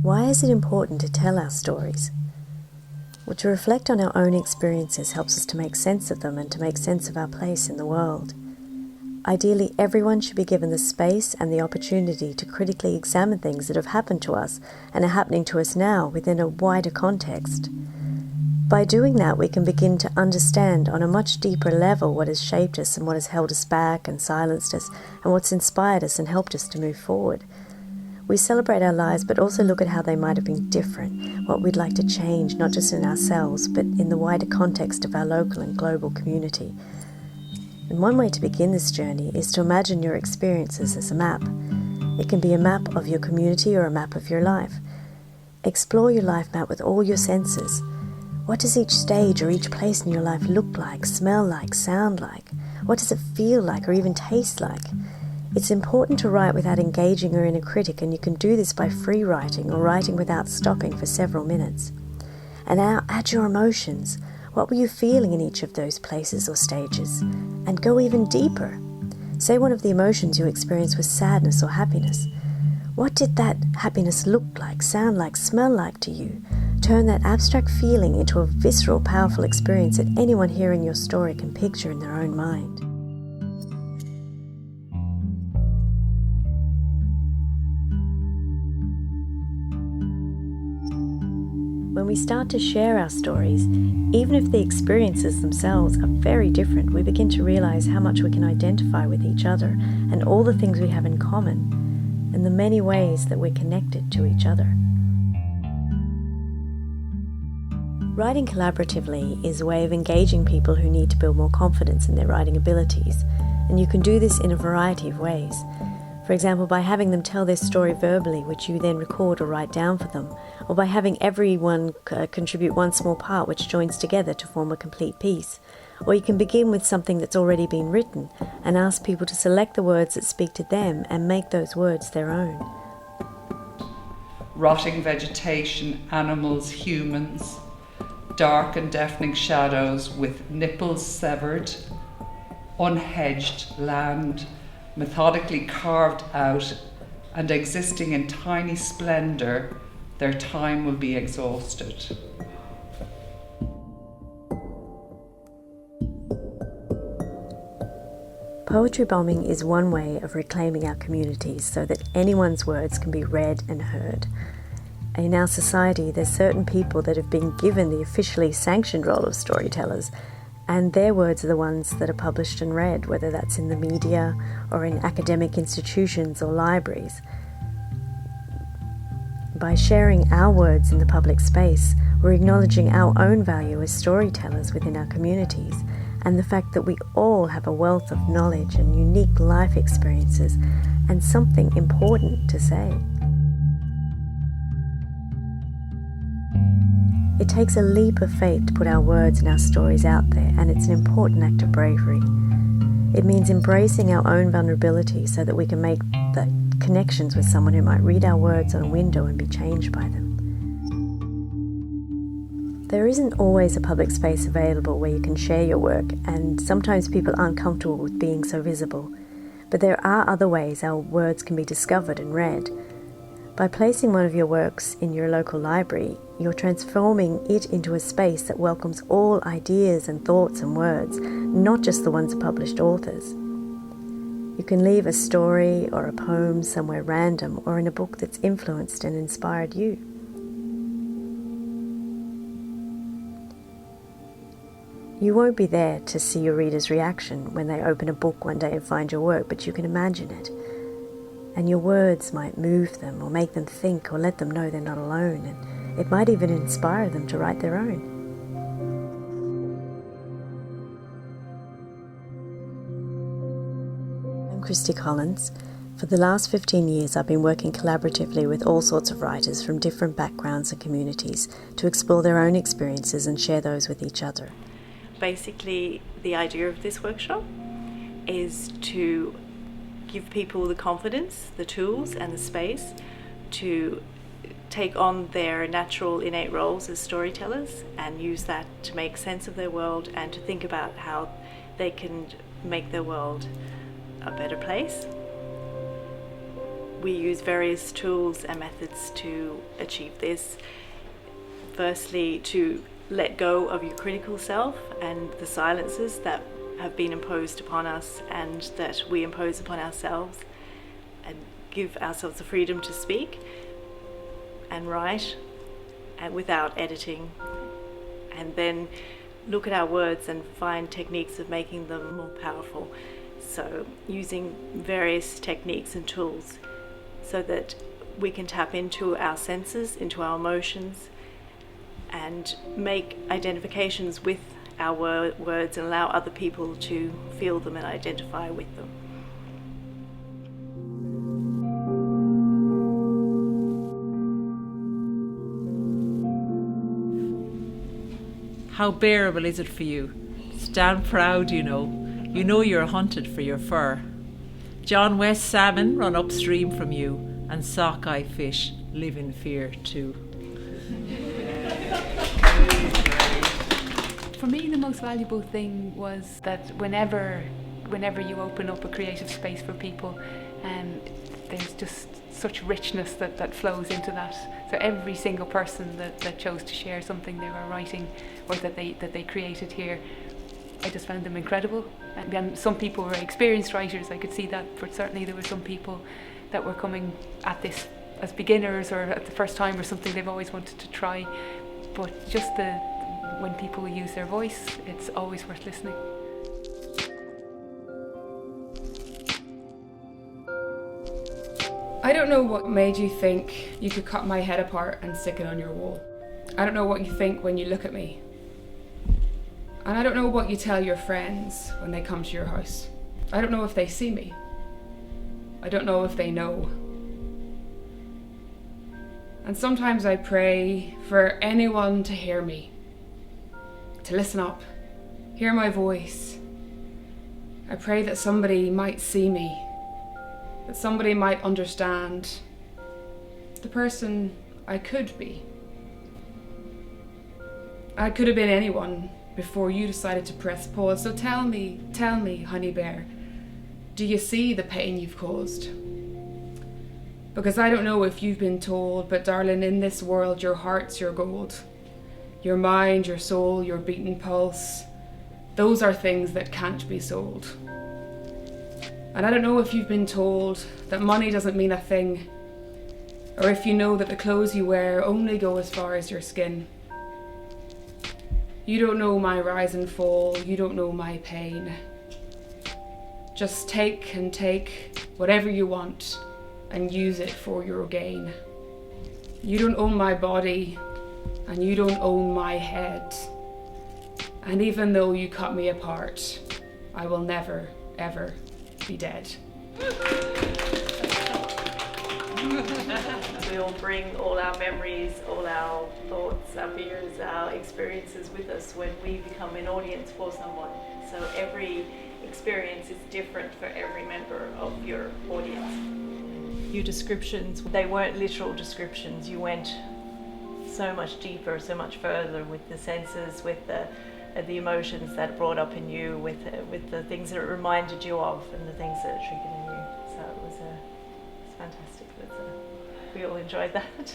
Why is it important to tell our stories? Well, to reflect on our own experiences helps us to make sense of them and to make sense of our place in the world. Ideally, everyone should be given the space and the opportunity to critically examine things that have happened to us and are happening to us now within a wider context. By doing that, we can begin to understand on a much deeper level what has shaped us and what has held us back and silenced us and what's inspired us and helped us to move forward. We celebrate our lives, but also look at how they might have been different, what we'd like to change, not just in ourselves, but in the wider context of our local and global community. And one way to begin this journey is to imagine your experiences as a map. It can be a map of your community or a map of your life. Explore your life map with all your senses. What does each stage or each place in your life look like, smell like, sound like? What does it feel like or even taste like? It's important to write without engaging your inner critic, and you can do this by free writing or writing without stopping for several minutes. And now add your emotions. What were you feeling in each of those places or stages? And go even deeper. Say one of the emotions you experienced was sadness or happiness. What did that happiness look like, sound like, smell like to you? Turn that abstract feeling into a visceral, powerful experience that anyone hearing your story can picture in their own mind. When we start to share our stories, even if the experiences themselves are very different, we begin to realize how much we can identify with each other and all the things we have in common and the many ways that we're connected to each other. Writing collaboratively is a way of engaging people who need to build more confidence in their writing abilities, and you can do this in a variety of ways. For example, by having them tell their story verbally, which you then record or write down for them, or by having everyone contribute one small part which joins together to form a complete piece. Or you can begin with something that's already been written and ask people to select the words that speak to them and make those words their own. Rotting vegetation, animals, humans, dark and deafening shadows with nipples severed, unhedged land, methodically carved out and existing in tiny splendour, their time will be exhausted. Poetry bombing is one way of reclaiming our communities so that anyone's words can be read and heard. In our society, there's certain people that have been given the officially sanctioned role of storytellers, and their words are the ones that are published and read, whether that's in the media or in academic institutions or libraries. By sharing our words in the public space, we're acknowledging our own value as storytellers within our communities, and the fact that we all have a wealth of knowledge and unique life experiences and something important to say. It takes a leap of faith to put our words and our stories out there, and it's an important act of bravery. It means embracing our own vulnerability so that we can make the connections with someone who might read our words on a window and be changed by them. There isn't always a public space available where you can share your work, and sometimes people aren't comfortable with being so visible. But there are other ways our words can be discovered and read. By placing one of your works in your local library, you're transforming it into a space that welcomes all ideas and thoughts and words, not just the ones of published authors. You can leave a story or a poem somewhere random or in a book that's influenced and inspired you. You won't be there to see your reader's reaction when they open a book one day and find your work, but you can imagine it. And your words might move them or make them think or let them know they're not alone, and it might even inspire them to write their own. I'm Kristi Collins. For the last 15 years, I've been working collaboratively with all sorts of writers from different backgrounds and communities to explore their own experiences and share those with each other. Basically, the idea of this workshop is to give people the confidence, the tools and the space to take on their natural innate roles as storytellers and use that to make sense of their world and to think about how they can make their world a better place we use various tools and methods to achieve this. Firstly, to let go of your critical self and the silences that have been imposed upon us and that we impose upon ourselves, and give ourselves the freedom to speak and write and without editing, and then look at our words and find techniques of making them more powerful. So using various techniques and tools so that we can tap into our senses, into our emotions, and make identifications with our words and allow other people to feel them and identify with them. How bearable is it for you? Stand proud, you know. You know you're hunted for your fur. John West salmon run upstream from you, and sockeye fish live in fear too. For me, the most valuable thing was that whenever you open up a creative space for people, there's just such richness that flows into that. So every single person that chose to share something they were writing or that they created here, I just found them incredible. And some people were experienced writers, I could see that, but certainly there were some people that were coming at this as beginners or at the first time or something they've always wanted to try. But just when people use their voice, it's always worth listening. I don't know what made you think you could cut my head apart and stick it on your wall. I don't know what you think when you look at me. And I don't know what you tell your friends when they come to your house. I don't know if they see me. I don't know if they know. And sometimes I pray for anyone to hear me, to listen up, hear my voice. I pray that somebody might see me, that somebody might understand the person I could be. I could have been anyone before you decided to press pause. So tell me, honey bear, do you see the pain you've caused? Because I don't know if you've been told, but darling, in this world, your heart's your gold. Your mind, your soul, your beating pulse, those are things that can't be sold. And I don't know if you've been told that money doesn't mean a thing, or if you know that the clothes you wear only go as far as your skin. You don't know my rise and fall, you don't know my pain. Just take and take whatever you want and use it for your gain. You don't own my body and you don't own my head. And even though you cut me apart, I will never, ever be dead. We all bring all our memories, all our thoughts, our fears, our experiences with us when we become an audience for someone. So every experience is different for every member of your audience. Your descriptions, they weren't literal descriptions. You went so much deeper, so much further with the senses, with the emotions that brought up in you, with the things that it reminded you of and the things that it triggered in you. So it's fantastic. We all enjoyed that.